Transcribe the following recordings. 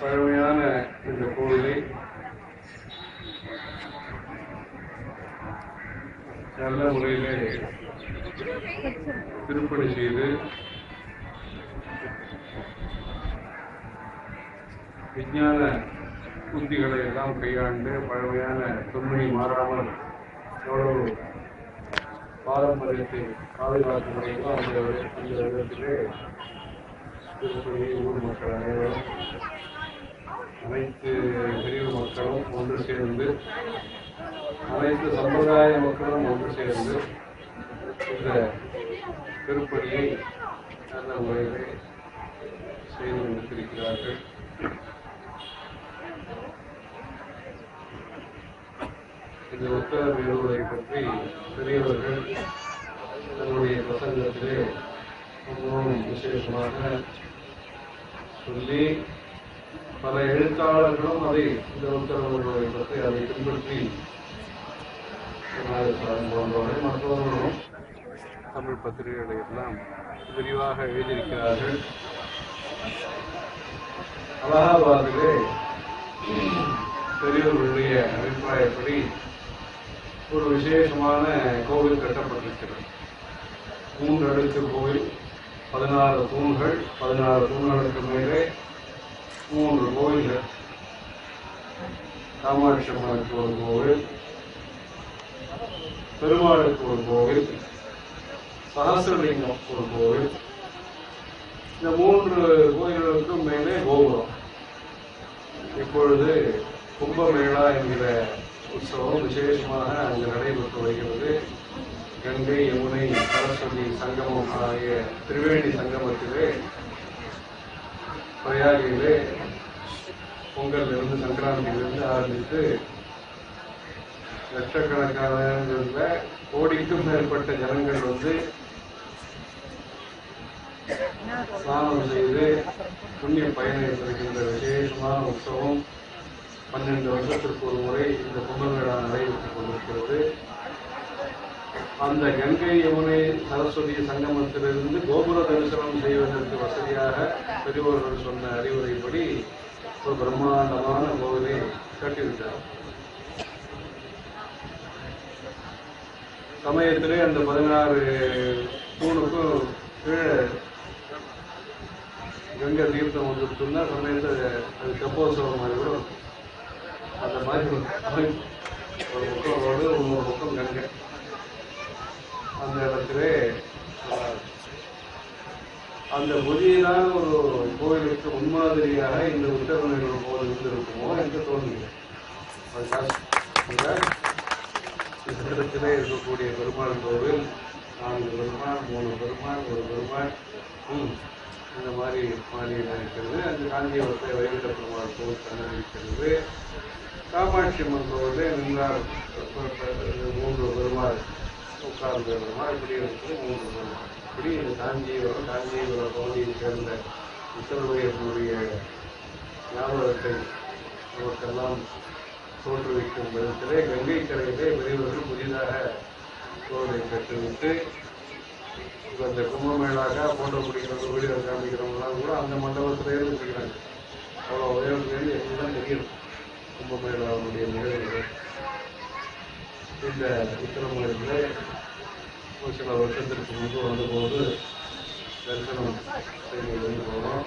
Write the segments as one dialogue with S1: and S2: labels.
S1: பழமையான இந்த கோவிலை நல்ல முறையிலே திருப்பணி செய்து விஞ்ஞான உத்திகளை எல்லாம் கையாண்டு பழமையான தொன்மை மாறாமல் எவ்வளவு பாரம்பரியத்தை பாதுகாக்க முடியுமோ அந்த விதத்திலே திருப்பணியை ஊர் மக்கள் அனைவரும் அனைத்து பிரிவு மக்களும் ஒன்று சேர்ந்து அனைத்து சம்பிரதாய மக்களும் ஒன்று சேர்ந்து இந்த திருப்பணியை நல்ல முறையிலே செய்து முடித்திருக்கிறார்கள். இந்த உத்தர நிறுவனை பற்றி பெரியவர்கள் தன்னுடைய பிரசங்கத்திலே மிகவும் விசேஷமாக சொல்லி பல எழுத்தாளர்களும் அதை இந்த உத்தரவுகளை பற்றி அதை பின்பற்றி போன்றவர்கள் மற்றவர்களும் தமிழ் பத்திரிகைகளை எல்லாம் விரிவாக எழுதியிருக்கிறார்கள். அலகாபாத்திலே பெரியவர்களுடைய அபிப்பிராயப்படி ஒரு விசேஷமான கோவில் கட்டப்பட்டிருக்கிறது. 3 அடுக்கு கோவில், 16 தூண்கள், 16 தூண்களுக்கு மேலே 3 கோவில்கள். காமாட்சி அம்மனுக்கு ஒரு கோவில், பெருமாளுக்கு ஒரு கோவில், சஹஸ்ரலிங்கம் ஒரு கோவில். இந்த 3 கோயில்களுக்கும் மேலே கோபுரம். இப்பொழுது கும்பமேளா என்கிற உற்சவம் விசேஷமாக அங்கு நடைபெற்று வருகிறது. கங்கை, யமுனை, சரஸ்வதி சங்கமம் ஆகிய திரிவேணி சங்கமத்திலே பிரயாகிலே பொங்கலிலிருந்து சங்கராந்தியிலிருந்து ஆரம்பித்து லட்சக்கணக்கான கோடிக்கும் மேற்பட்ட ஜனங்கள் வந்து ஸ்நானம் செய்து புண்ணிய பயனை பெறுகின்ற விசேஷமான உற்சவம் 12 வருஷத்திற்கு ஒரு முறை இந்த கும்பமேளா நடைபெற்றுக் கொண்டிருக்கிறது. அந்த கங்கை, யமுனை, சரஸ்வதி சங்கமத்திலிருந்து கோபுர தரிசனம் செய்வதற்கு வசதியாக பெரியவர்கள் சொன்ன அறிவுரைப்படி ஒரு பிரம்மாண்டமான கோவிலை கட்டியிருக்கிறார். சமயத்திலே அந்த 16 தூணுக்கும் கீழே கங்கை தீர்த்தம் வந்துருச்சுன்னா சமயத்தை அது தெப்போத்சவம் மாதிரி கூட அந்த மாதிரி ஒரு பக்கம் ரோடு, இன்னொரு பக்கம் கங்கை. அந்த இடத்திலே அந்த புதியதான ஒரு கோவிலுக்கு முன்மாதிரியாக இந்த உத்தரவினர் கோவில் இருந்திருக்குமோ என்று தோன்றுகிறேன். இந்த இடத்திலே இருக்கக்கூடிய பெருமாள் கோவில் 4 பெருமாள், 3 பெருமாள், 1 பெருமாள் இந்த மாதிரி மாநிலம் இருக்கிறது. அந்த காஞ்சிபுரத்தை வைகுண்ட பெருமாள் கோவில் தண்ணீர் இருக்கிறது. காமாட்சி அம்மன் கோவிலே நின்றார் 3 பெருமாள், உட்கார்ந்த பெருமாள், இப்படி இருக்கிறது 3 பெருமாள். இப்படி இந்த காஞ்சிபுர பகுதியை சேர்ந்த உத்தரவுடைய ஞாபகத்தை நமக்கெல்லாம் தோற்றுவிக்கும் விதத்திலே கங்கை கரையிலே பெரியவர்கள் புதிதாக கோவிலை கட்டுவிட்டு அந்த கும்பமேளாக போட்டோ பிடிக்கிறவங்க, வீடியோ காமிக்கிறவங்களாம் கூட அந்த மண்டபத்திலேருந்து பிடிக்கிறாங்க. அவ்வளோ உயரத்துலேருந்து எல்லாம் தெரியும் கும்பமேளாவுடைய நிகழ்வுகள். இந்த உத்தரமலையில் ஒரு சில வருஷத்திற்கு முன்பு வந்தபோது தரிசனம் செய்து போனோம்.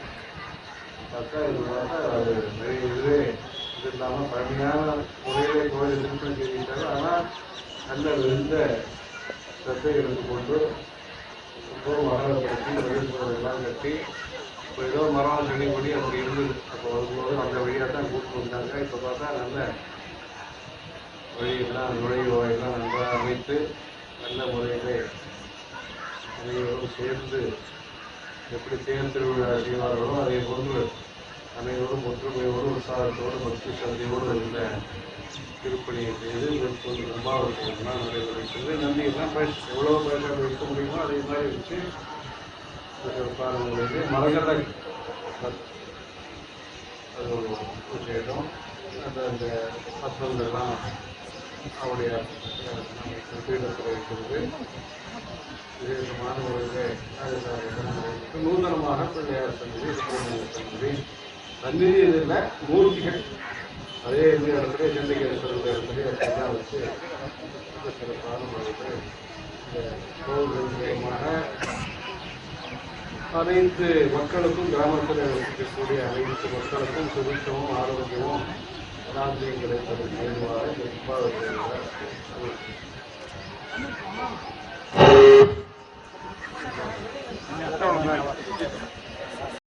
S1: பார்த்தா அது நிறைய இது இல்லாமல் பழமையான முறையிலே கோயில் திருப்பணி செய்திருக்காங்க. ஆனால் நல்ல விருந்த சத்தை எடுத்துக்கொண்டு ரொம்ப மரப்படுத்தி எல்லாம் கட்டி இப்போ ஏதோ மரம் செடி கொடி அப்படி இருந்தது. அப்போ வரும்போது அந்த வழியாக தான் கூப்பிட்டு வந்தாங்க. இப்போ பார்த்தா நல்ல வழியெல்லாம் நுழைவு வாயெல்லாம் நன்றாக அமைத்து நல்ல முறையிலே அனைவரும் சேர்ந்து எப்படி தேர் திருவிழா செய்வார்களோ அதே போன்று அனைவரும் ஒற்றுமையோடு, உற்சாகத்தோடு, பக்தி சந்தையோடு இந்த திருப்பணியை செய்து கும்பாபிஷேகம்லாம் நடைபெறுகிறது. நந்தியெல்லாம் எவ்வளோ பயிற்சி வைக்க முடியுமோ அதே மாதிரி வச்சு பாருங்களுக்கு மரகத அது ஒரு விசேஷம். அந்த பத்திரங்கள்லாம் அவருடைய பீடத்தில் இருக்கிறது. விசேஷமான ஒரு நூதனமாக பிள்ளையார் சன்னதி, சன்னதி சந்நிதி இது இல்லை, மூர்த்திகள் அதே இந்த இடத்துல சண்டிகேஸ்வரர் இடத்துல எல்லாம் வச்சு சிறப்பான முறையில் இந்த கோவில் மூலமாக அனைத்து மக்களுக்கும் கிராமத்தில் இருக்கக்கூடிய அனைத்து மக்களுக்கும் சுபிட்சமும் ஆரோக்கியமும் சாந்தியும் கிடைப்பதற்கு ஏதுவாக இந்த